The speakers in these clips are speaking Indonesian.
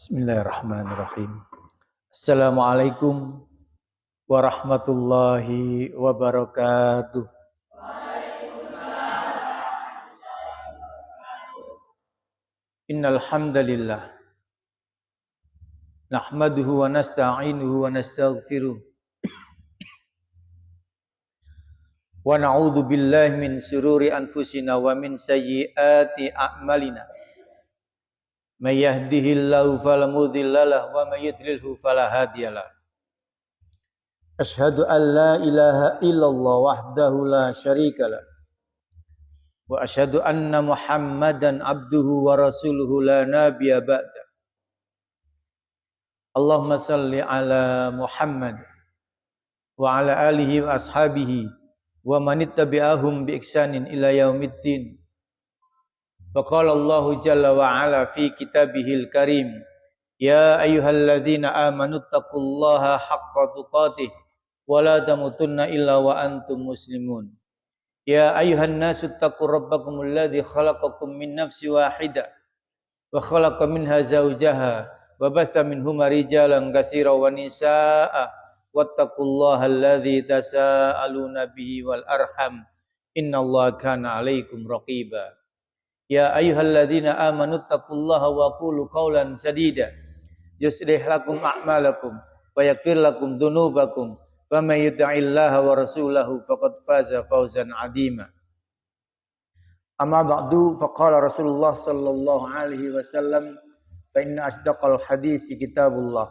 Bismillahirrahmanirrahim. Assalamualaikum warahmatullahi wabarakatuh. Innal hamdalillah nahmaduhu wa nasta'inuhu wa nastaghfiruh wa na'udzu billahi min syururi anfusina wa min sayyiati a'malina. May yahdihillahu fala mudhillalah wa may yudlilhu fala hadiyalah. Asyhadu an la ilaha illallah wahdahu la syarikalah wa asyhadu anna Muhammadan abduhu wa rasuluhu la nabiyya ba'da. Allahumma salli ala Muhammad wa ala alihi wa ashabihi wa man ittabi'ahum bi ihsanin ila yaumiddin. Faqala Allahu jalla wa ala fi kitabihil karim, ya ayyuhalladzina amanu taqullaha haqqa tuqatih wa la tamutunna illa wa antum muslimun. Ya ayyuhan nasu taqu rabbakumul ladzi khalaqakum min nafsin wahidah wa khalaqa minha zawjaha wa batha minhuma rijalan katsiran wa nisaa'a wattaqullaha alladzi tasaaluna bihi wal arham innallaha kana 'alaikum raqiba. Ya ayyuhalladzina amanu taqullaha wa qulu qawlan sadida yuslih lakum a'malakum wa yaghfir lakum dzunubakum wa may yuti'illaha wa rasulahu faqad faza fawzan 'azima. Amma ba'du, faqala Rasulullah sallallahu alaihi wasallam, fa inna asdaqal hadithi kitabullah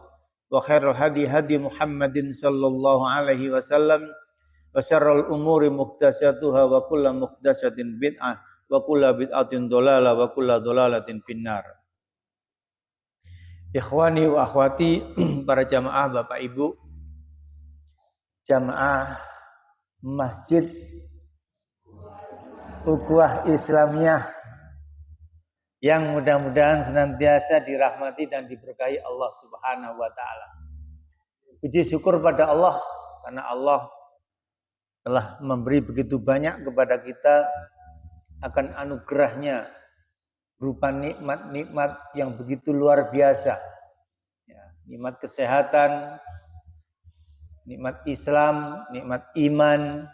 wa khairal hadi hadi Muhammadin sallallahu alaihi wasallam wa syarrul umuri muhdatsatuha wa kullu muhdatsatin bid'ah wa kullu bid'atin dhalalah wa kullu dhalalatin finnar. Ikhwani wa akhwati, para jamaah Bapak Ibu, jamaah Masjid Ukhuwah Islamiyah yang mudah-mudahan senantiasa dirahmati dan diberkahi Allah Subhanahu wa taala. Puji syukur pada Allah karena Allah telah memberi begitu banyak kepada kita akan anugerahnya berupa nikmat-nikmat yang begitu luar biasa. Ya, nikmat kesehatan, nikmat Islam, nikmat iman,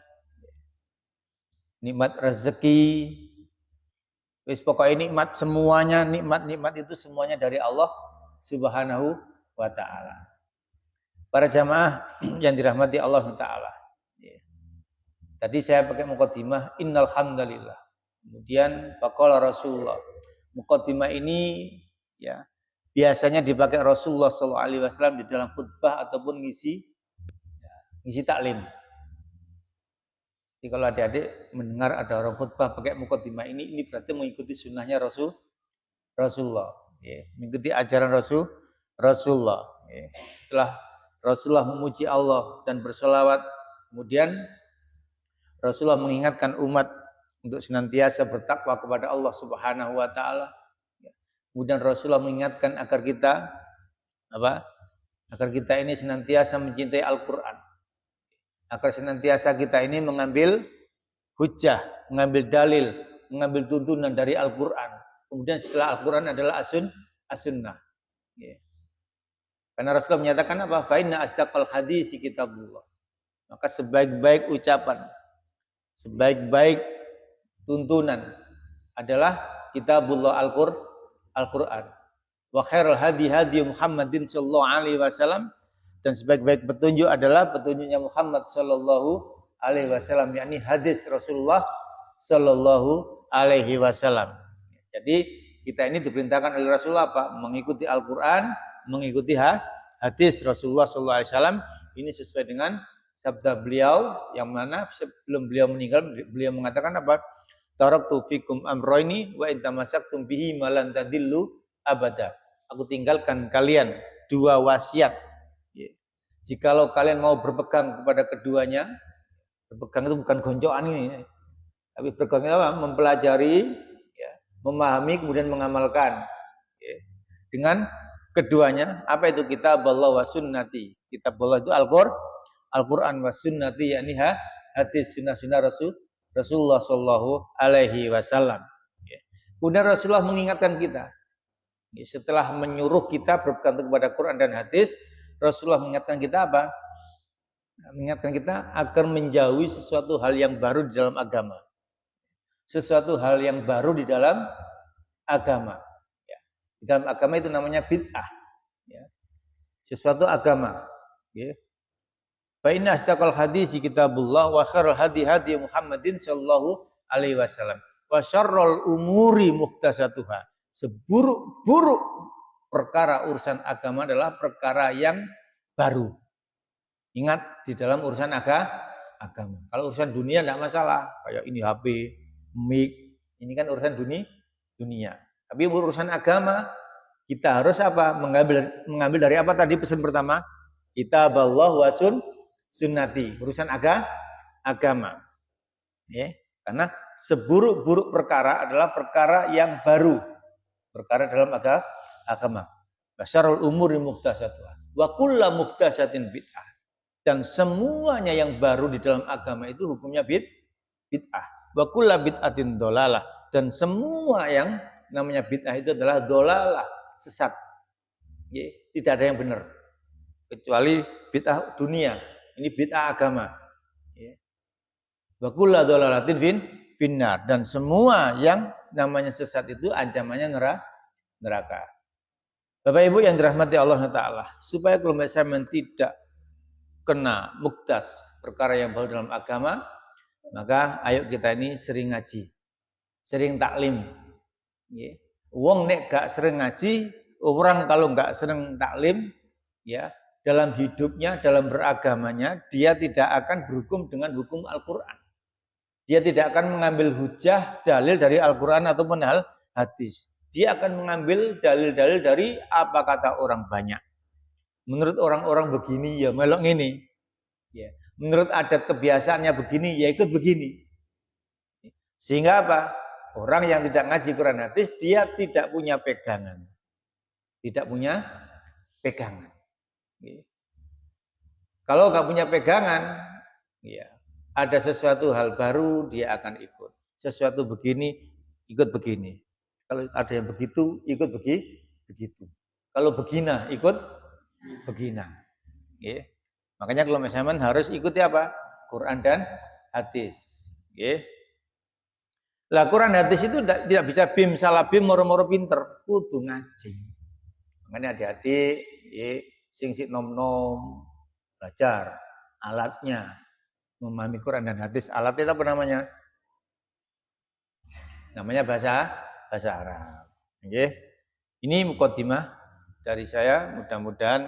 nikmat rezeki. Wis pokoknya nikmat semuanya, nikmat-nikmat itu semuanya dari Allah Subhanahu wa taala. Para jamaah yang dirahmati Allah taala. Ya. Tadi saya pakai mukadimah innal hamdalillah. Kemudian faqala Rasulullah. Mukadimah ini ya biasanya dipakai Rasulullah sallallahu alaihi wasallam di dalam khutbah ataupun ngisi taklim. Jadi kalau adik-adik mendengar ada orang khutbah pakai mukadimah ini berarti mengikuti sunnahnya Rasulullah. Ya, mengikuti ajaran Rasulullah. Ya. Setelah Rasulullah memuji Allah dan bersolawat, kemudian Rasulullah mengingatkan umat untuk senantiasa bertakwa kepada Allah Subhanahu wa taala. Kemudian Rasulullah mengingatkan agar kita ini senantiasa mencintai Al-Qur'an. Agar senantiasa kita ini mengambil hujjah, mengambil dalil, mengambil tuntunan dari Al-Qur'an. Kemudian setelah Al-Qur'an adalah as-sunnah. Ya. Karena Rasulullah menyatakan apa? Fa inna asdaqal hadisi kitabullah. Maka sebaik-baik ucapan, sebaik-baik tuntunan adalah kitabullah Al-Qur'an. Wa khairul hadi hadi Muhammadin sallallahu alaihi wasallam, dan sebaik-baik petunjuk adalah petunjuknya Muhammad sallallahu alaihi wasallam, yakni hadis Rasulullah sallallahu alaihi wasallam. Jadi kita ini diperintahkan oleh Rasulullah apa? Mengikuti Al-Qur'an, mengikuti hadis Rasulullah sallallahu alaihi wasallam. Ini sesuai dengan sabda beliau yang mana sebelum beliau meninggal beliau mengatakan apa? Taraktu fikum amroini wa in tamassaktum bihi malan tadillu abada. Aku tinggalkan kalian dua wasiat. Jikalau kalian mau berpegang kepada keduanya, berpegang itu bukan gonjokan ini, tapi berpegang apa? Mempelajari, ya, memahami kemudian mengamalkan. Ya. Dengan keduanya, apa itu kitab Allah wa sunnati? Kitab Allah itu Al-Qur'an wa sunnati, yakni hadis sunnah-sunnah Rasulullah sallallahu alaihi wasallam. Kemudian Rasulullah mengingatkan kita Setelah menyuruh kita bergantung kepada Quran dan hadis, Rasulullah mengingatkan kita apa? Mengingatkan kita agar menjauhi sesuatu hal yang baru di dalam agama. Sesuatu hal yang baru di dalam agama. Ya. Di dalam agama itu namanya bid'ah. Ya. Sesuatu agama. Ya. Fa inna astaqal hadisi kitabullah wa khairul hadi hadi Muhammadin sallallahu alaihi wasallam. Wa syarrul umuri muhtasatuhah. Seburuk-buruk perkara urusan agama adalah perkara yang baru. Ingat, di dalam urusan agama. Kalau urusan dunia tidak masalah. Kayak ini HP, mic, ini kan urusan dunia. Tapi urusan agama, kita harus apa? Mengambil dari apa tadi pesan pertama? Kitaballah wa sunnati. Urusan agama. Ya, karena seburuk-buruk perkara adalah perkara yang baru. Perkara dalam agama. Basyarul umuri muhtasatuhah. Wa kullu muhtasatin bid'ah. Dan semuanya yang baru di dalam agama itu hukumnya bid'ah. Wa kullu bid'atin dolalah. Dan semua yang namanya bid'ah itu adalah dolalah, sesat. Ya, tidak ada yang benar. Kecuali bid'ah dunia. Ini bid'ah agama. Ya. Wa kullu dolalatin finnar. Dan semua yang namanya sesat itu ancamannya neraka. Bapak Ibu yang dirahmati Allah Ta'ala. Supaya kelompok Islam tidak kena muktas perkara yang baru dalam agama, maka ayo kita ini sering ngaji, sering taklim. Ya. Wong nek gak sering ngaji, orang kalau gak sering taklim, ya dalam hidupnya, dalam beragamanya, dia tidak akan berhukum dengan hukum Al-Quran. Dia tidak akan mengambil hujah dalil dari Al-Quran ataupun hadis. Dia akan mengambil dalil-dalil dari apa kata orang banyak. Menurut orang-orang begini, ya melok ini. Ya. Menurut adat kebiasaannya begini, ya ikut begini. Sehingga apa? Orang yang tidak ngaji Quran hadis, dia tidak punya pegangan. Tidak punya pegangan. Ya. Kalau nggak punya pegangan, ya ada sesuatu hal baru, dia akan ikut. Sesuatu begini, ikut begini. Kalau ada yang begitu, ikut begitu. Kalau begina, ikut begina. Ya. Makanya kalau misalnya harus ikuti apa? Quran dan hadis. Ya. Lah Quran hadis itu tidak bisa bim salah bim moro-moro pinter, kudu ngaji. Makanya adik-adik, ya, sing nom-nom belajar alatnya memahami Quran dan hadis. Alatnya apa namanya? Namanya bahasa Arab. Ya. Ini mukadimah dari saya, mudah-mudahan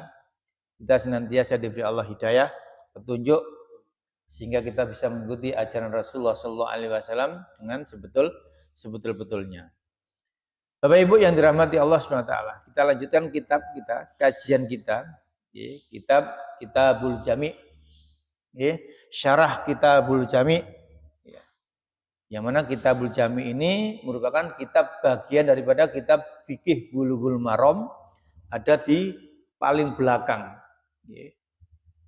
kita senantiasa diberi Allah hidayah, petunjuk, sehingga kita bisa mengikuti ajaran Rasulullah SAW dengan sebetul-betulnya. Bapak Ibu yang dirahmati Allah SWT, kita lanjutkan kitab kita, kajian kita, ya, Kitabul Jami', ya, syarah Kitabul Jami', ya. Yang mana Kitabul Jami' ini merupakan kitab bagian daripada kitab fikih Bulughul Maram, ada di paling belakang.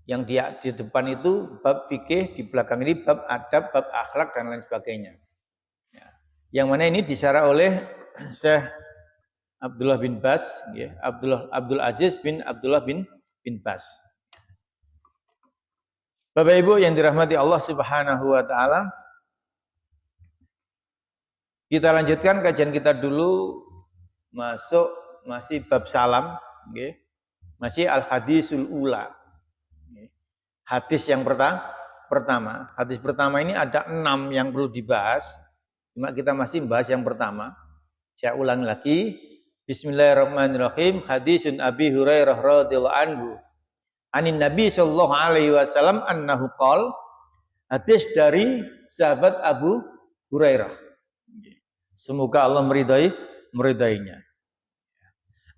Yang di depan itu bab fikih, di belakang ini bab adab, bab akhlak dan lain sebagainya. Yang mana ini disyarah oleh Syekh Abdullah bin Bas, Abdul Aziz bin Abdullah bin Bas. Bapak Ibu yang dirahmati Allah Subhanahu wa taala, kita lanjutkan kajian kita dulu, masih bab salam, okay. Masih al-hadisul ula. Hadis yang pertama. Hadis pertama ini ada 6 yang perlu dibahas. Cuma kita masih bahas yang pertama. Saya ulang lagi. Bismillahirrahmanirrahim. Hadisun Abi Hurairah radhiyallahu anhu. Anin Nabi sallallahu alaihi wasallam annahu qol. Hadis dari sahabat Abu Hurairah. Semoga Allah meridainya.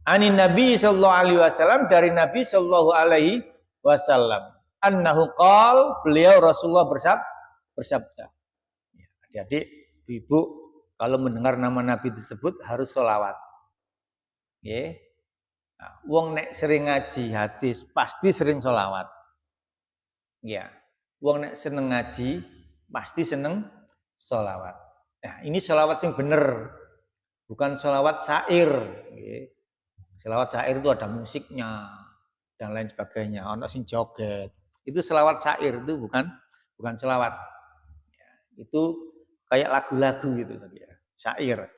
Anin Nabi sallallahu alaihi wasallam, dari Nabi sallallahu alaihi wasallam. Annahu qol, beliau Rasulullah bersabda. Adik-adik, ibu, kalau mendengar nama Nabi tersebut harus sholawat. Ya. Nah, wong nek sering ngaji hadis pasti sering sholawat. Ya. Wong nek seneng ngaji pasti seneng sholawat. Nah, ini sholawat yang bener, bukan sholawat syair. Ya. Selawat syair itu ada musiknya dan lain sebagainya. Ono sing joget. Itu selawat syair itu bukan selawat. Ya, itu kayak lagu-lagu gitu tadi ya. Syair.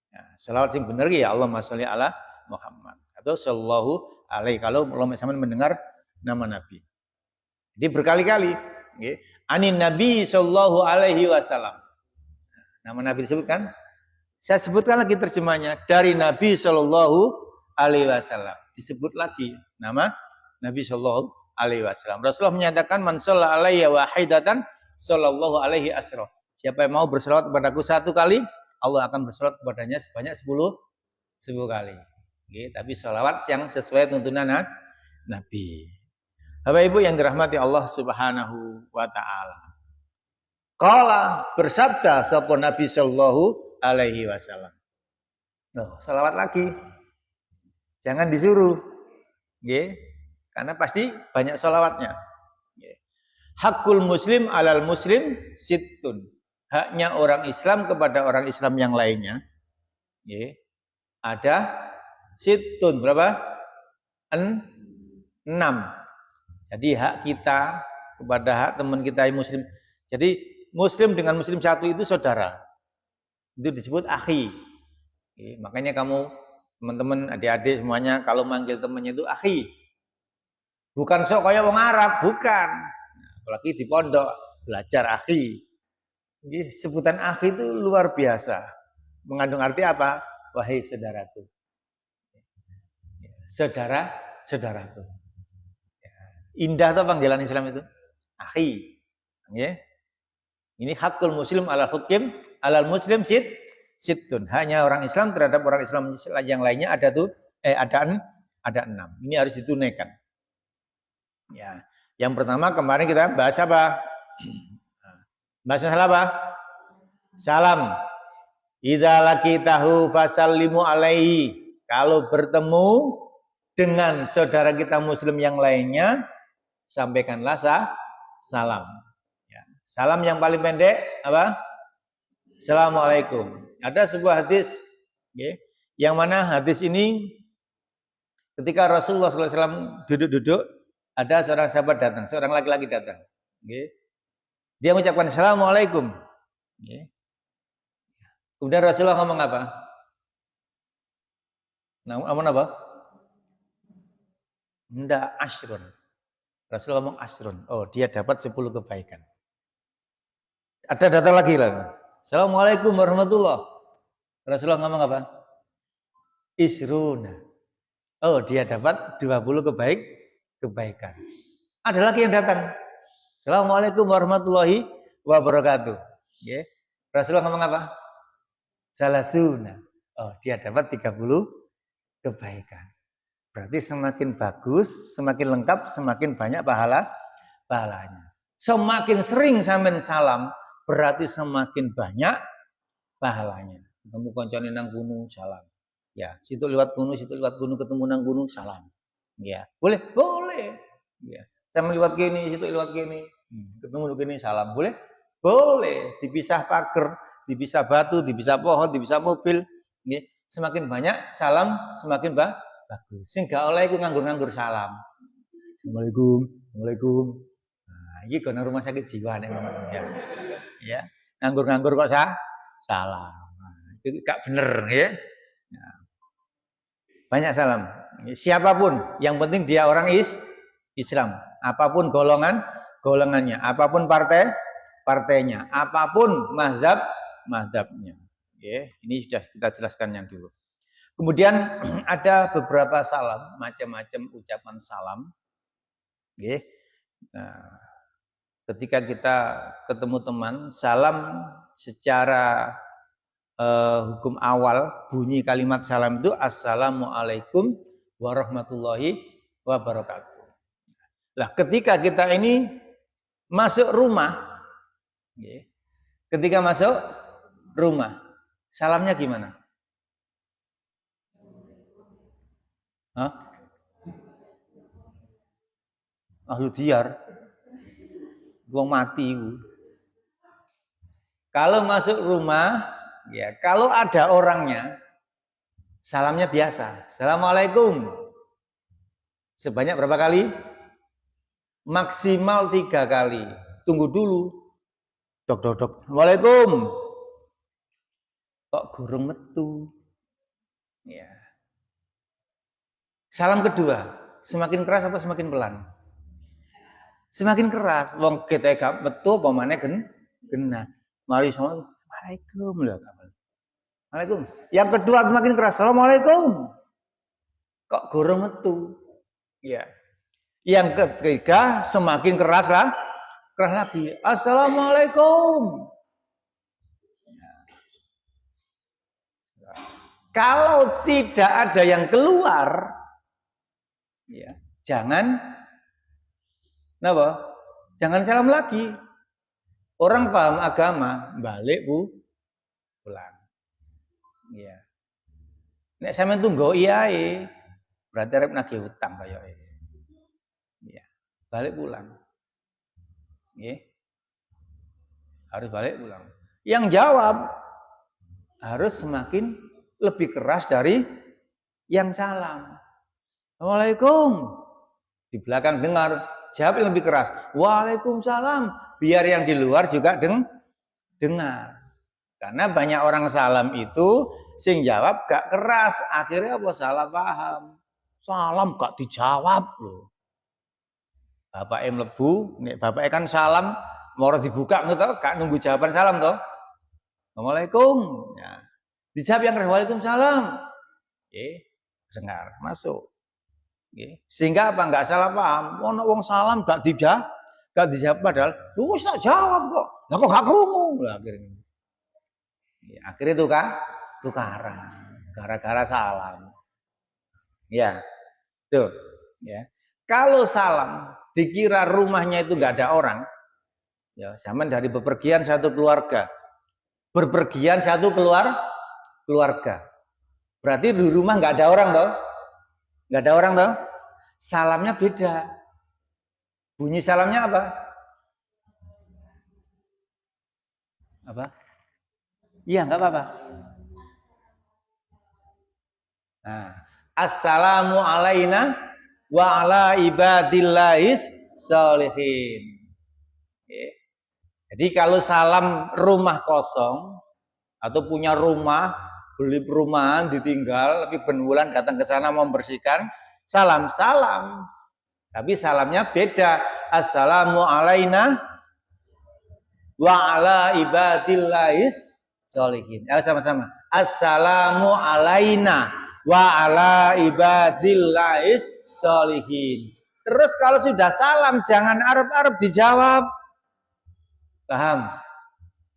Ya, selawat sing bener ya Allahumma sholli ala Muhammad atau sallallahu alaihi kalau Allah mendengar nama Nabi. Jadi berkali-kali nggih. Anin Nabi sallallahu alaihi wasallam. Nama Nabi disebutkan. Saya sebutkan lagi terjemahnya dari Nabi sallallahu alaihi wasallam. Disebut lagi nama Nabi sallallahu alaihi wasallam. Rasulullah menyatakan man shalla alayya wahidatan sallallahu alaihi asyra. Siapa yang mau berselawat kepadaku satu kali, Allah akan berselawat kepadanya sebanyak 10 kali. Oke, tapi selawat yang sesuai tuntunan Nabi. Bapak Ibu yang dirahmati Allah Subhanahu wa taala. Qala bersabda sapa Nabi sallallahu alaihi wasallam. Loh, selawat lagi. Jangan disuruh. Nggih. Karena pasti banyak selawatnya. Nggih. Hakul muslim alal muslim sittun. Haknya orang Islam kepada orang Islam yang lainnya. Nggih. Ada sittun berapa? 6. Jadi hak kita kepada hak teman kita yang muslim. Jadi muslim dengan muslim satu itu saudara. Itu disebut akhi. Oke, makanya kamu teman-teman adik-adik semuanya kalau manggil temannya itu akhi. Bukan sok kayak wong Arab, bukan. Nah, apalagi di pondok belajar akhi. Jadi sebutan akhi itu luar biasa. Mengandung arti apa? Wahai saudaraku. Saudaraku. Indah tuh panggilan Islam itu. Akhi. Ya. Ini hakul muslim alal hukim alal muslim sittun. Hanya orang Islam terhadap orang Islam yang lainnya ada 6. Ini harus ditunaikan. Ya. Yang pertama kemarin kita bahas apa? Bahas masalah apa? Salam. Idza laqitahu fasallimu alaihi. Kalau bertemu dengan saudara kita muslim yang lainnya, sampaikanlah salam. Ya. Salam yang paling pendek apa? Assalamualaikum. Ada sebuah hadis, ya, yang mana hadis ini ketika Rasulullah SAW duduk-duduk, ada seorang sahabat datang, seorang laki-laki datang. Ya. Dia mengucapkan Assalamualaikum. Ya. Kemudian Rasulullah ngomong apa? Ngomong apa? Ndak asyrun. Rasulullah ngomong asyrun. Oh, dia dapat 10 kebaikan. Ada datang lagi lah. Assalamualaikum warahmatullahi. Rasulullah ngomong apa? Isruna. Oh, dia dapat 20 kebaikan. Ada lagi yang datang. Assalamualaikum warahmatullahi wabarakatuh. Ya. Rasulullah ngomong apa? Salasuna. Oh, dia dapat 30 kebaikan. Berarti semakin bagus, semakin lengkap, semakin banyak pahalanya. Semakin sering sampean salam, berarti semakin banyak pahalanya. Ketemu koncone nang gunung salam. Ya, situ lewat gunung ketemu nang gunung salam. Ya, boleh. Ya. Sama lewat gini, situ lewat gini. Ketemu gini salam, boleh? Boleh. Dipisah pagar, dipisah batu, dipisah pohon, dipisah mobil. Ya. Semakin banyak salam, semakin bagus. Sing gak oleh iku nganggur-nganggur salam. Assalamualaikum. Nah, iki kono rumah sakit jiwa nek ngomong ya. Ya, nganggur-nganggur kok salam. Nah, itu gak bener ya. Nah, banyak salam. Siapapun, yang penting dia orang Islam. Apapun golongannya, apapun partainya, apapun mazhabnya. Ya, ini sudah kita jelaskan yang dulu. Kemudian ada beberapa salam, macam-macam ucapan salam. Ya. Nah, ketika kita ketemu teman, salam secara hukum awal bunyi kalimat salam itu assalamualaikum warahmatullahi wabarakatuh. Nah, ketika kita ini masuk rumah, ya, ketika masuk rumah, salamnya gimana? Hah? Ahlu diyar, wong mati. Kalau masuk rumah, ya kalau ada orangnya, Salamnya biasa. Assalamualaikum. Sebanyak berapa kali? Maksimal 3 kali. Tunggu dulu. Dok. Assalamualaikum. Kok gurung metu? Ya. Salam kedua. Semakin keras apa semakin pelan? Semakin keras. Wong kita gak metu apa maneh genah. Mari Assalamualaikum. Assalamualaikum. Yang kedua semakin keras. Assalamualaikum. Kok gurung metu? Ya. Yang ketiga semakin keras lagi. Assalamualaikum. Kalau tidak ada yang keluar, ya, jangan salam lagi. Orang paham agama, balik pulang. Ya. Nek sampean tunggu iyae, berarti arep nagih hutang kaya ya. Balik pulang. Ya. Harus balik pulang. Yang jawab harus semakin lebih keras dari yang salam. Assalamualaikum. Di belakang dengar, jawab lebih keras. Waalaikumsalam. Biar yang di luar juga dengar. Karena banyak orang salam itu sing jawab gak keras, akhirnya apa salah paham. Salam gak dijawab loh. Bapak mlebu, nek bapak kan salam mau dibuka ngono gak nunggu jawaban salam toh. Assalamualaikum. Ya. Dijawab yang keras, Waalaikumsalam. Dengar, masuk. Sehingga apa enggak salah paham. Ono wong salam gak dijawab padahal wis tak jawab kok. Lah kok gak krungu. Lah akhirnya. Ya, akhirnya tukaran gara-gara salam. Ya. Tuh, ya. Kalau salam dikira rumahnya itu enggak ada orang, ya, zaman dari bepergian satu keluarga. Berpergian satu keluarga. Berarti di rumah nggak ada orang toh? Nggak ada orang toh? Salamnya beda. Bunyi salamnya apa? Apa? Iya, nggak apa-apa. Nah, assalamu alaina wa ala ibadillahis sholihin. Jadi kalau salam rumah kosong atau punya rumah, beli perumahan ditinggal, tapi berbulan datang ke sana mau membersihkan, salam. Tapi salamnya beda. Assalamu alaina wa ala ibadillahis sholihin. Sama-sama. Assalamu alaina wa ala ibadillahis sholihin. Terus kalau sudah salam jangan arep-arep dijawab. Paham?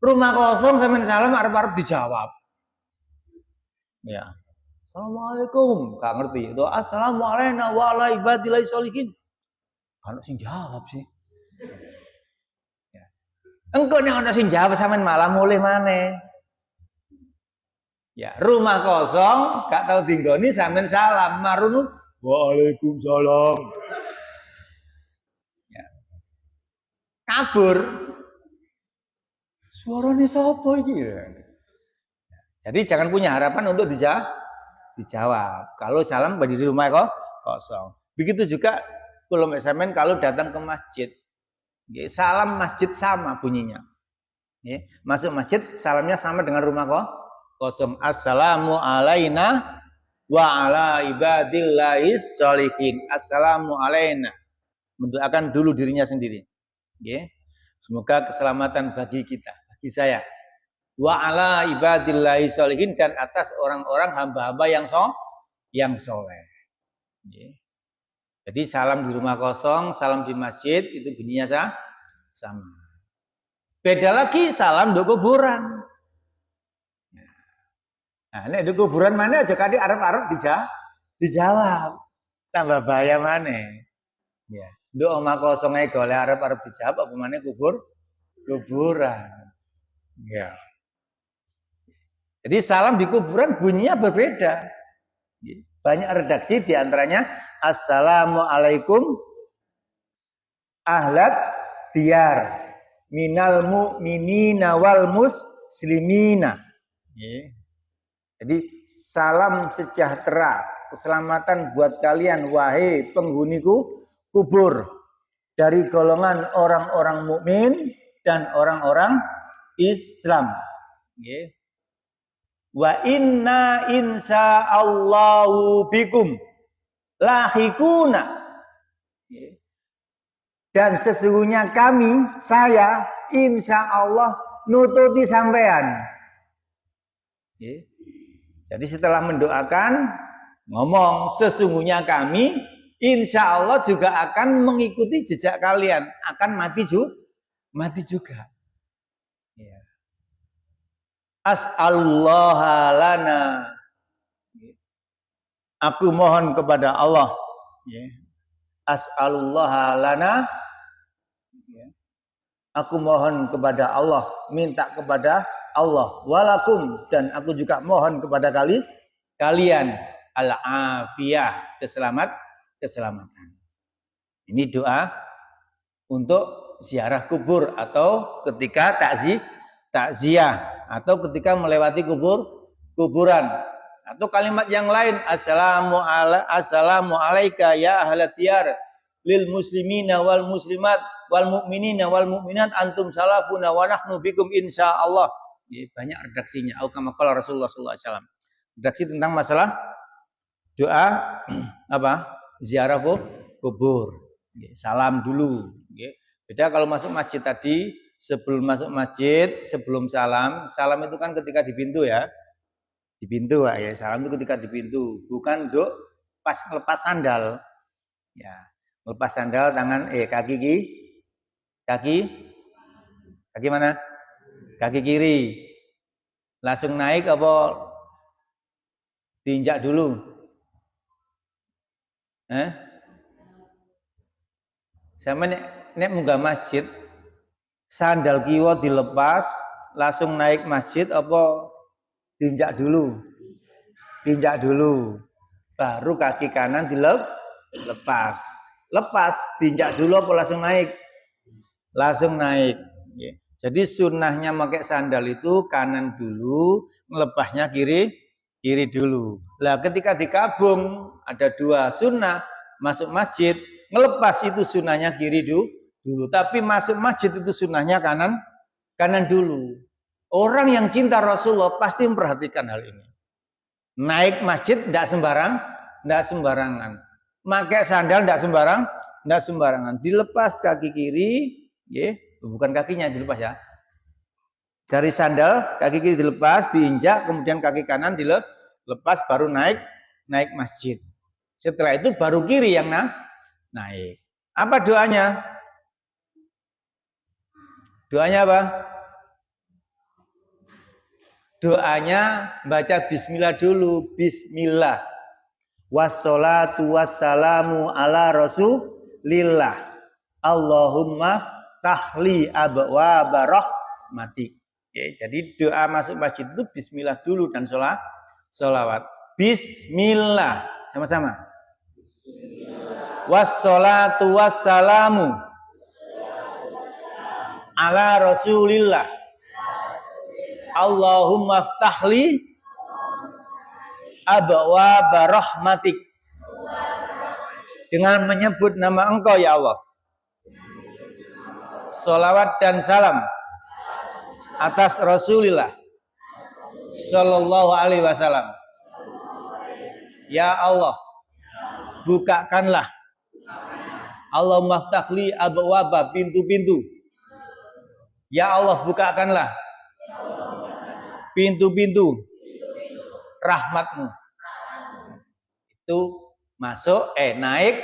Rumah kosong sampean salam arep-arep dijawab. Ya. Assalamualaikum. Gak ngerti. Itu assalamualaikum wa ala ibadillahis sholihin. Kalau sing jawab sih. Ya. Engko nek ana sing jawab sampean malah mulih maneh. Ya, rumah kosong gak tau dinggoni sampean salam marunu waalaikumsalam. Ya. Kabur. Suaranya sapa iki? Jadi jangan punya harapan untuk dijawab. Kalau salam berdiri di rumah kosong. Begitu juga kalau sampean kalau datang ke masjid, salam masjid sama bunyinya. Masuk masjid salamnya sama dengan rumah kosong. Assalamu alaina wa ala ibadillahis sholihin. Assalamu alaina. Mendoakan dulu dirinya sendiri. Semoga keselamatan bagi kita. Bagi saya, wa ala ibadillahi sholihin, dan atas orang-orang hamba-hamba yang soleh. Jadi salam di rumah kosong, salam di masjid itu bunyinya sama. Beda lagi salam di kuburan. Nah, ini di kuburan mana aja kali arep-arep dijawab. Tambah bahaya mana? Ya. Di omah kosong ae golek arep-arep dijawab apa mana kuburan. Ya. Jadi salam di kuburan bunyinya berbeda. Banyak redaksi diantaranya assalamualaikum ahlat diyar minal mu'minina wal muslimina. Jadi salam sejahtera, keselamatan buat kalian wahai penghuniku kubur dari golongan orang-orang mukmin dan orang-orang Islam. Okay. Wa inna insyaallahu bikum lahikuna. Okay. Dan sesungguhnya kami, saya insya Allah nututi sampean. Okay. Jadi setelah mendoakan, ngomong sesungguhnya kami insya Allah juga akan mengikuti jejak kalian, akan mati juga. Ya. As'alullaha lana. Aku mohon kepada Allah. Ya. As'alullaha lana. Ya. Aku mohon kepada Allah, minta kepada Allah walakum, dan aku juga mohon kepada kalian al-afiyah, keselamatan. Ini doa untuk ziarah kubur atau ketika takziah atau ketika melewati kuburan, atau kalimat yang lain assalamu alayka ya ahlat diyar lil muslimina wal muslimat wal mu'minina wal mu'minat antum salafuna wa nahnu bikum insyaallah. Banyak redaksinya. Kama qala Rasulullah sallallahu alaihi wasallam. Redaksi tentang masalah doa apa? Ziarah kubur. Salam dulu. Beda kalau masuk masjid tadi, sebelum masuk masjid, sebelum salam itu kan ketika di pintu ya. Di pintu Pak ya. Salam itu ketika di pintu, bukan pas lepas sandal. Ya. Lepas sandal tangan kaki mana? Kaki kiri. Langsung naik apa diinjak dulu? Sama nek munggah masjid, sandal kiwa dilepas, langsung naik masjid apa diinjak dulu? Diinjak dulu. Baru kaki kanan dilepas. Lepas diinjak dulu apa langsung naik? Langsung naik. Jadi sunnahnya pakai sandal itu kanan dulu, melepasnya kiri dulu. Lah ketika dikabung ada dua sunnah, masuk masjid, ngelepas itu sunnahnya kiri dulu. Tapi masuk masjid itu sunnahnya kanan dulu. Orang yang cinta Rasulullah pasti memperhatikan hal ini. Naik masjid tidak sembarangan. Pakai sandal tidak sembarangan. Dilepas kaki kiri, bukan kakinya dilepas ya. Dari sandal kaki kiri dilepas, diinjak, kemudian kaki kanan dilepas, baru naik masjid. Setelah itu baru kiri yang naik. Apa doanya? Doanya apa? Doanya baca bismillah dulu. Bismillah. Wassalatu wassalamu ala rasulillah. Allahumma tahli abwaba rahmatik. Jadi doa masuk masjid itu bismillah dulu dan sholawat. Bismillah. Sama-sama. Wassalatu wassalamu ala rasulillah. Allahumma ftahli abwaba rahmatik. Dengan menyebut nama Engkau ya Allah. Sholawat dan salam atas Rasulullah Sallallahu Alaihi Wasallam. Ya Allah, bukakanlah Allahumma ftahli abwaba, pintu-pintu. Ya Allah, bukakanlah pintu-pintu rahmatmu. Itu masuk, naik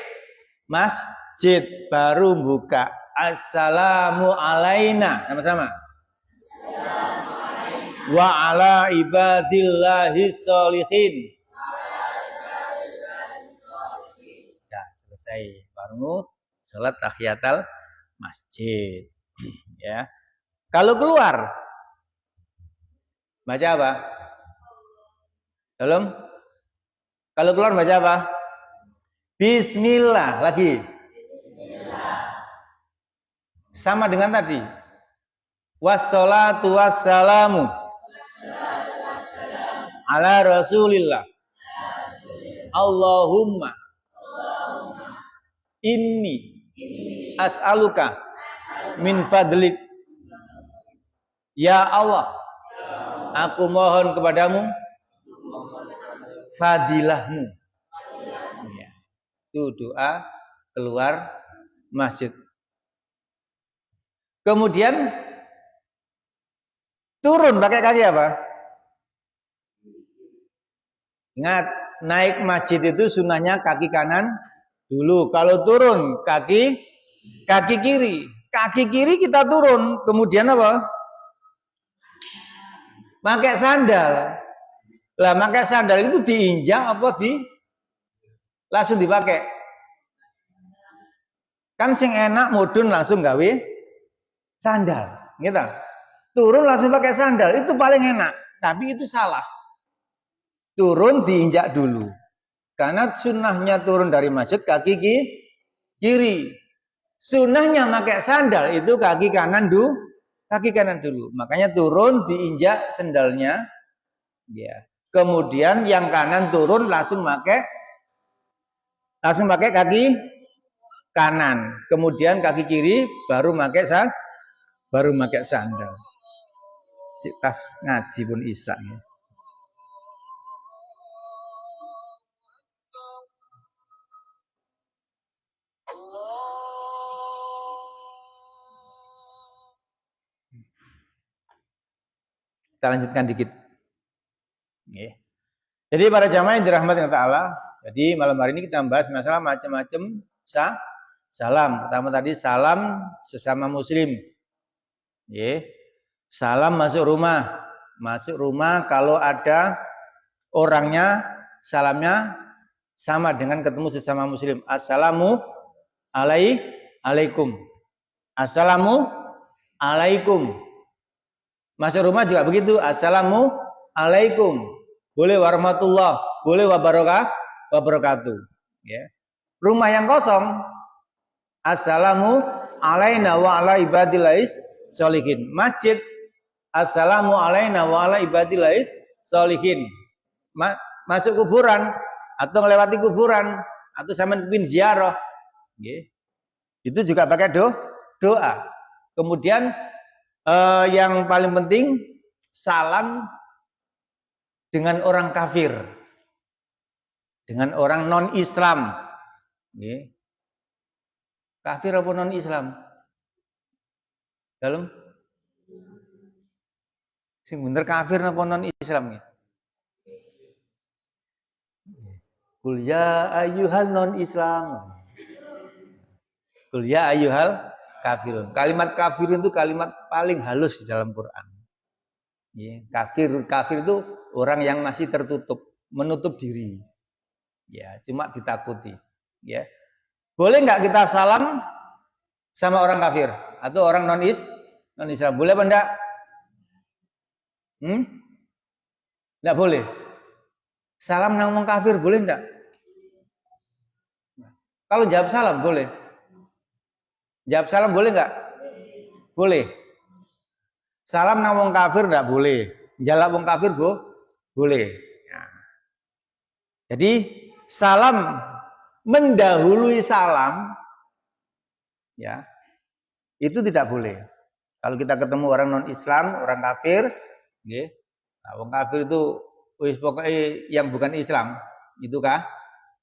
masjid, baru buka. Assalamu alaina. Sama-sama. Wa ala ibadillahis sholihin. Ya, selesai. Baru salat tahiyatul masjid. Ya. Kalau keluar baca apa? Kalau keluar baca apa? Bismillah lagi. Sama dengan tadi. Wassalatu wassalamu ala Rasulillah. Allahumma inni as'aluka min fadlik. Ya Allah, aku mohon kepadamu fadilahmu. Ya. Itu doa keluar masjid. Kemudian turun pakai kaki apa? Ingat, naik masjid itu sunnahnya kaki kanan dulu. Kalau turun kaki kiri. Kaki kiri kita turun. Kemudian apa? Pakai sandal. Lah pakai sandal itu diinjak apa langsung dipakai? Kan sing enak mudun langsung gawe sandal, gitu. Turun langsung pakai sandal itu paling enak, tapi itu salah. Turun diinjak dulu. Karena sunnahnya turun dari masjid kaki kiri. Sunnahnya pakai sandal itu kaki kanan dulu. Makanya turun diinjak sandalnya. Ya. Kemudian yang kanan turun langsung pakai kaki kanan. Kemudian kaki kiri baru pakai sandal. Si tas ngaji pun isa ya. Kita lanjutkan dikit. Okay. Jadi para jamaah yang dirahmati Allah Ta'ala, jadi malam hari ini kita membahas masalah macam-macam salam. Pertama tadi salam sesama muslim. Okay. Salam masuk rumah. Masuk rumah kalau ada orangnya, salamnya sama dengan ketemu sesama muslim. Assalamu alaikum. Assalamu alaikum. Masuk rumah juga begitu. Assalamu alaikum. Boleh warahmatullah, boleh wabarakatuh. Ya. Rumah yang kosong. Assalamu alaina wa ala ibadillahis sholihin. Masjid. Assalamu alaina wa ala ibadillahis sholihin. Masuk kuburan atau melewati kuburan atau sampean pin ziarah. Ya. Itu juga pakai doa. Kemudian yang paling penting salam dengan orang kafir, dengan orang non Islam. Yeah. Kafir apa non Islam? Dalam? Sing bener kafir apa non Islam? Qul ya ayyuhal non Islam. Qul ya ayyuhal kafirun. Kalimat kafirun itu kalimat paling halus di dalam Quran. Ya, kafir itu orang yang masih tertutup, menutup diri. Ya, cuma ditakuti. Ya. Boleh nggak kita salam sama orang kafir atau orang non Islam? Boleh apa enggak? Enggak boleh. Salam nang wong kafir boleh enggak? Kalau jawab salam boleh. Jawab salam boleh nggak? Boleh. Salam nang wong kafir nggak boleh. Jawab wong kafir boleh. Nah. Jadi salam mendahului salam, ya itu tidak boleh. Kalau kita ketemu orang non Islam, orang kafir, ya, nah, wong kafir itu pokoknya yang bukan Islam, itu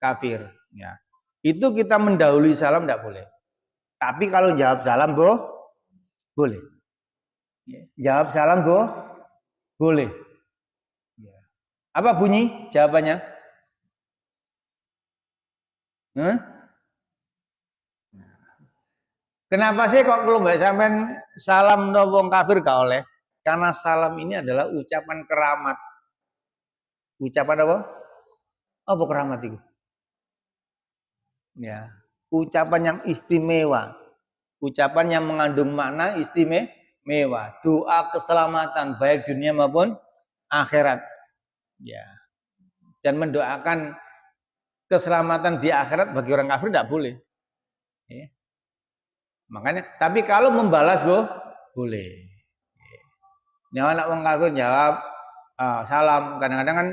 kafir. Ya. Itu kita mendahului salam tidak boleh. Tapi kalau jawab salam boleh. Ya. Jawab salam boleh. Ya. Apa bunyi jawabannya? Kenapa sih kok kalau mbak sampean salam no wong kafir gak oleh? Karena salam ini adalah ucapan keramat. Ucapan apa? Apa keramat itu? Ya. Ucapan yang istimewa, ucapan yang mengandung makna istimewa, doa keselamatan baik dunia maupun akhirat, ya. Dan mendoakan keselamatan di akhirat bagi orang kafir tidak boleh. Ya. Makanya, tapi kalau membalas boleh. Ya. Nyawa anak orang kafir jawab, salam. Kadang-kadang kan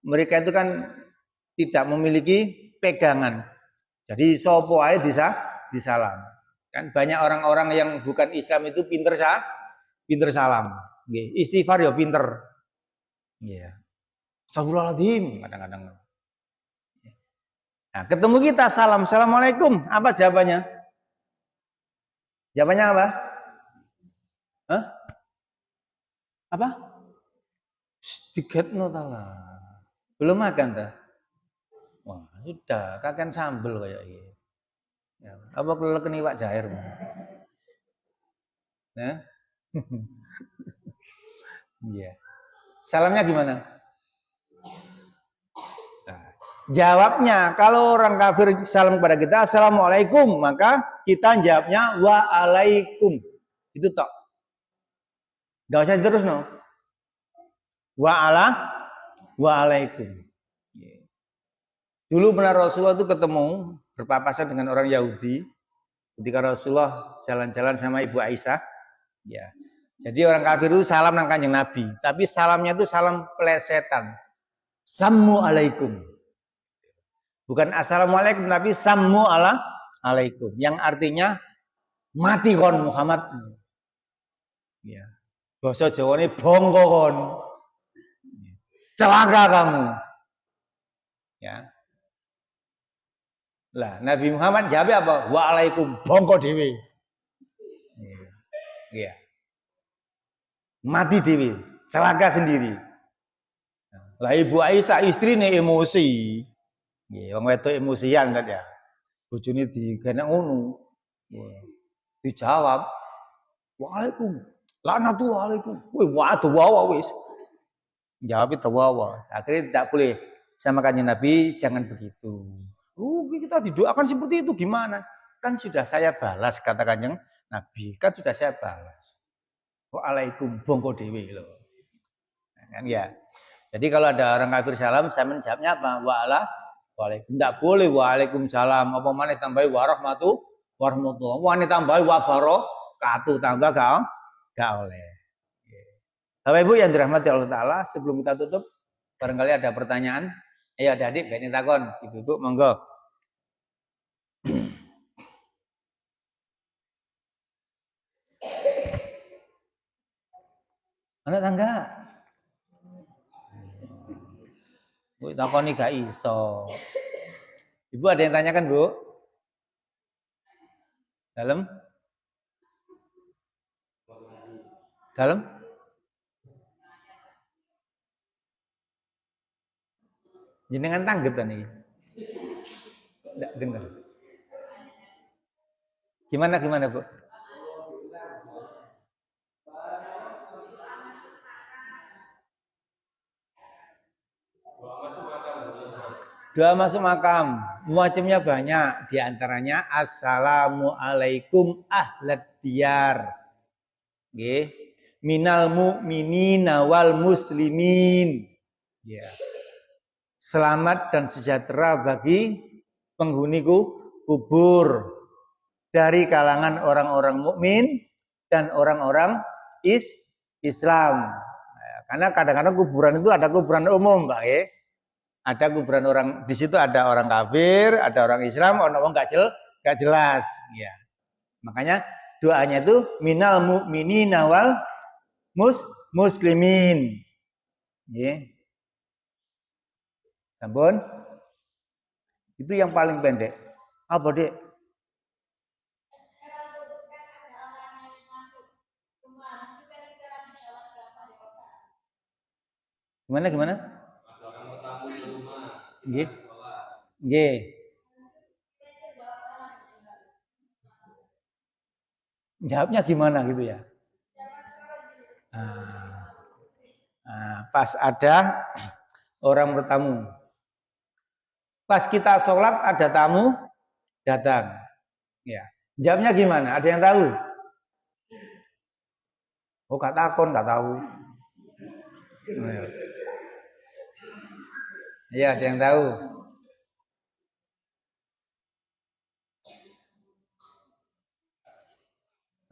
mereka itu kan tidak memiliki pegangan. Jadi sopo ae disalam. Kan banyak orang-orang yang bukan Islam itu pinter salam. Istighfar ya pinter. Iya. Astagfirullahaladzim kadang-kadang. Nah, ketemu kita salam, assalamualaikum. Apa jawabannya? Jawabannya apa? Hah? Apa? Digetno ta lah. Belum makan ta? Wah, sudah, kakan sambel kayak ini. Ya, apa kalau kena iwak jair? Nah. Iya. Salamnya gimana? Nah, jawabnya kalau orang kafir salam kepada kita assalamualaikum, maka kita jawabnya waalaikum. Itu tok. Gak usah terus no. Waalaikum. Dulu benar Rasulullah itu ketemu berpapasan dengan orang Yahudi ketika Rasulullah jalan-jalan sama Ibu Aisyah. Ya. Jadi orang kafir itu salam nang Kanjeng Nabi, tapi salamnya itu salam plesetan. Sammu alaikum. Bukan assalamualaikum tapi sammu alaikum yang artinya mati kon Muhammad. Ya. Bahasa Jawa ini bongko kon. Celaka kamu. Ya. Lah Nabi Muhammad jawab apa? Waalaikum bongko dewe. Iya. Mati dewe, celaka sendiri. Lah Ibu Aisyah istrine emosi. Nggih, wong wedok emosian kan ya. Bojone digenek ngono. Dijawab, "Waalaikum. Laknatullah alaikum." Wih, waduh wawa wis. Jawab itu wawa. Akhirnya tidak boleh sama Kanjeng Nabi, jangan begitu. Kita didoakan seperti itu gimana? Kan sudah saya balas kata Kanjeng Nabi, kan sudah saya balas. Waalaikum bongko dewe loh. Kan ya. Jadi kalau ada orang kafir salam, saya menjawabnya apa? Waalaikum. Tidak boleh waalaikumsalam. Apa mana tambahi warahmatullah. Wani tambahi wabarakatuh tambah gak oleh. Bapak Ibu yang dirahmati Allah Ta'ala, sebelum kita tutup, barangkali ada pertanyaan. Ayo adik-adik, bani takon. Ibu-ibu, monggo. Anak tangga. Bu, takoni gak iso. Ibu ada yang tanyakan, Bu? Dalam? Jenengan tangget nih. Enggak dengar. Gimana Bu? Doa masuk makam, macamnya banyak. Di antaranya assalamualaikum ahlad diyar. Nggih. Minal mu'minina wal muslimin. Ya. Selamat dan sejahtera bagi penghuni kubur dari kalangan orang-orang mukmin dan orang-orang Islam. Nah, karena kadang-kadang kuburan itu ada kuburan umum, Pak. Ada kuburan orang di situ ada orang kafir, ada orang Islam, orang gak jelas. Ya. Makanya doanya itu minal mu'minina wal muslimin. Ya. Sampun? Itu yang paling pendek. Apa, Dek? Gimana? Nggih. Nggih. Jawabnya gimana gitu ya? Pas ada orang bertamu. Pas kita sholat ada tamu datang. Ya. Jawabnya gimana? Ada yang tahu? Oh, gak takon, gak tahu. Iya, ada yang tahu.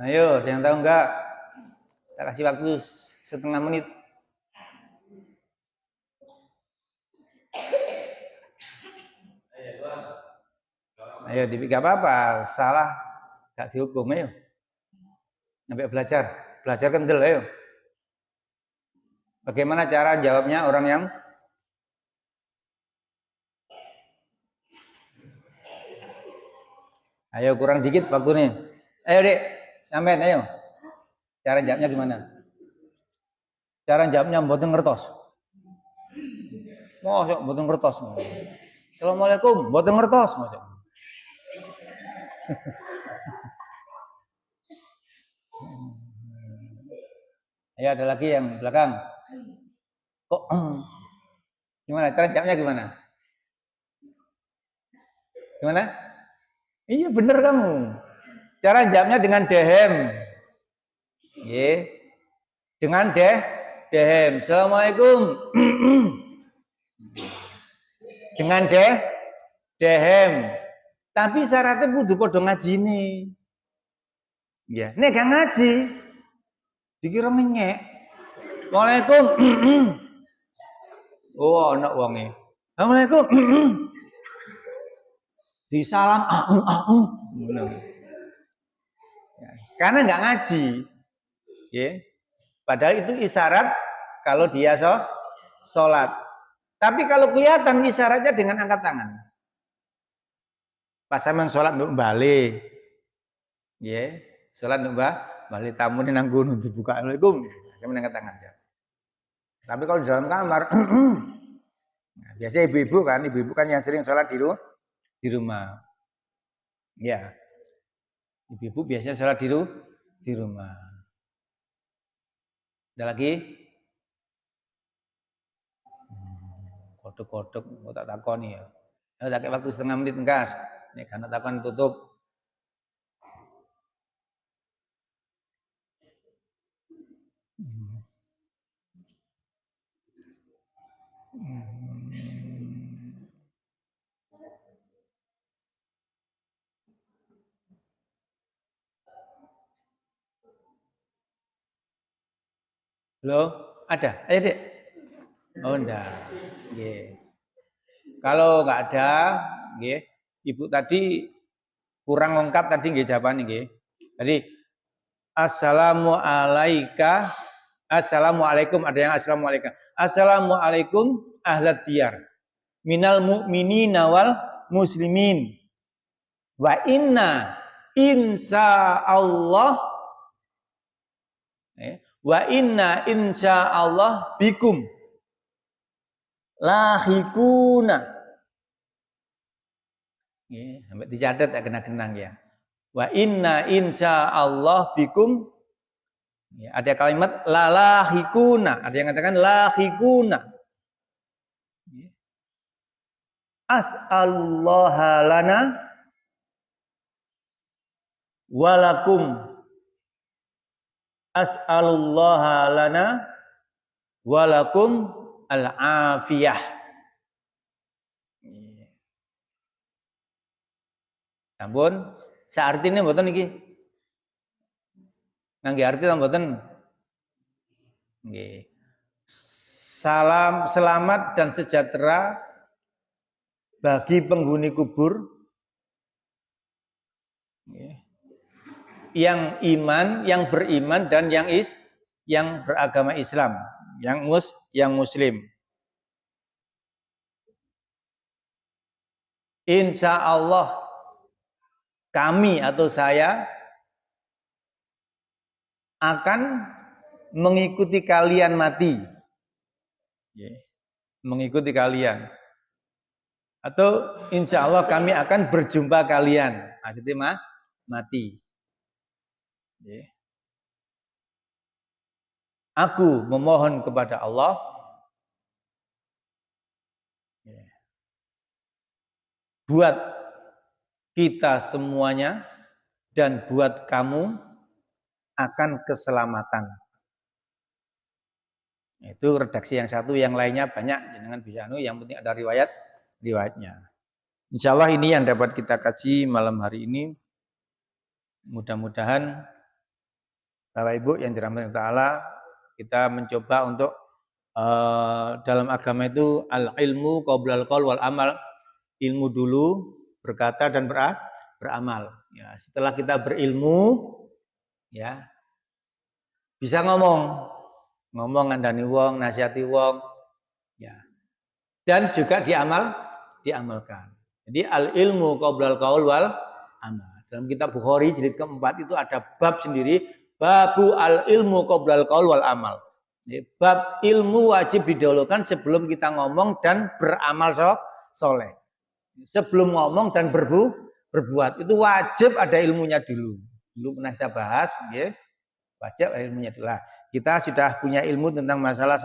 Ayo, ada yang tahu enggak? Kita kasih waktu setengah menit. Ayo gak apa-apa, salah gak dihukum, ayo. Sampai belajar kendel, ayo. Bagaimana cara jawabnya orang yang ayo kurang dikit waktu nih. Ayo Dek, sampean ayo. Cara jawabnya gimana? Cara jawabnya mboten ngertos. Mosok mboten ngertos. Assalamualaikum, mboten ngertos mosok. Ayo ada lagi yang belakang. Kok gimana? Cara jawabnya gimana? Gimana? Iya bener kamu. Cara jawabnya dengan dehem. Dengan dehem. Assalamualaikum. Dengan dehem. Tapi syaratnya kudu padha ngajine. Ya, nek gak ngaji dikira menyek. Waalaikum. Oh, ana wonge. Assalamualaikum. Disalam karena nggak ngaji. Ya. Padahal itu isyarat kalau dia sholat. Tapi kalau kelihatan isyaratnya dengan angkat tangan. Pas sampean sholat nduk bali. Ya, sholat nduk bali tamu nang gunung dibuka. Assalamualaikum. Sampean angkat tangan ya. Tapi kalau di dalam kamar nah, biasanya ibu-ibu kan yang sering sholat di rumah. Ya. Ibu-ibu biasanya sholat di rumah. Ada lagi? Kodok-kodok, mau tak takoni ya. Tak kayak waktu setengah menit engkas. Nek karena takon tutup. Halo, ada? Ayo Dek. Oh enggak. Yeah. Kalau enggak ada, nggih. Ibu tadi kurang lengkap tadi nggih jawabannya nggih. Tadi Assalamualaikum ada yang assalamualaikum. Assalamualaikum ahlat diyar. Minal mu'minina wal muslimin. Wa inna insyaallah wa inna insyaallah bikum lahikuna. Sampai dicatat ya kena-kenang ya. Wa inna insyaallah bikum. Ada kalimat lalahikuna, ada yang katakan lahikuna. As'alullaha lana walakum. As'alullaha lana walakum al-afiyah. Sampun, saartine mboten iki. Ngangge arti ta mboten? Nggih. Salam, selamat dan sejahtera bagi penghuni kubur yang iman, yang beriman dan yang beragama Islam, yang muslim. Insya Allah kami atau saya akan mengikuti kalian mati. Mengikuti kalian. Atau insya Allah kami akan berjumpa kalian. Maksudnya mati. Aku memohon kepada Allah buat kita semuanya dan buat kamu akan keselamatan. Itu redaksi yang satu, yang lainnya banyak, jangan bisa yang penting ada riwayatnya. Insya Allah ini yang dapat kita kaji malam hari ini. Mudah-mudahan Bapak Ibu yang dirahmati Allah, kita mencoba untuk dalam agama itu al-ilmu qablal qaul wal amal. Ilmu dulu, berkata dan beramal. Ya, setelah kita berilmu, ya bisa ngomong ngandani wong, nasihati wong, ya. Dan juga diamalkan. Jadi al ilmu qoblal qaul wal amal. Dalam kitab Bukhari jilid keempat itu ada bab sendiri, babu al ilmu qoblal qaul wal amal. Jadi, bab ilmu wajib didahulukan sebelum kita ngomong dan beramal soleh. Sebelum ngomong dan berbuat itu wajib ada ilmunya dulu. Dulu pernah kita bahas, ya. Wajib ada ilmunya dulu. Kita sudah punya ilmu tentang masalah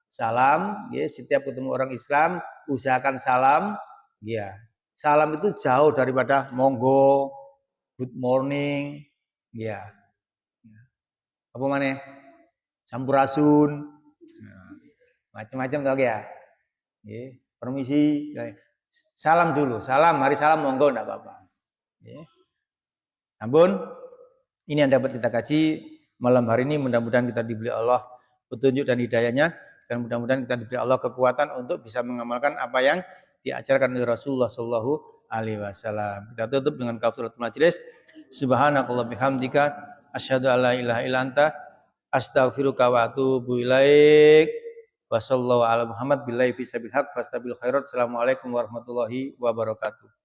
salam, ya. Setiap ketemu orang Islam usahakan salam, ya. Salam itu jauh daripada monggo, good morning, ya. Apa mana? Sampurasun, macam-macam tau ya. Ya. Permisi, salam dulu, salam, mari salam monggo, enggak apa-apa. Ya. Ampun, ini yang dapat kita kaji malam hari ini. Mudah-mudahan kita diberi Allah petunjuk dan hidayahnya, dan mudah-mudahan kita diberi Allah kekuatan untuk bisa mengamalkan apa yang diajarkan oleh Rasulullah Shallallahu Alaihi Wasallam. Kita tutup dengan kafaratul majelis. Subhanakallah bihamdika, asyhadu alla ilaha illa anta, astaghfiruka wa atubu ilaik. Wassallallahu ala Muhammad billahi fi sabil haq fastabil khairat. Assalamualaikum warahmatullahi wabarakatuh.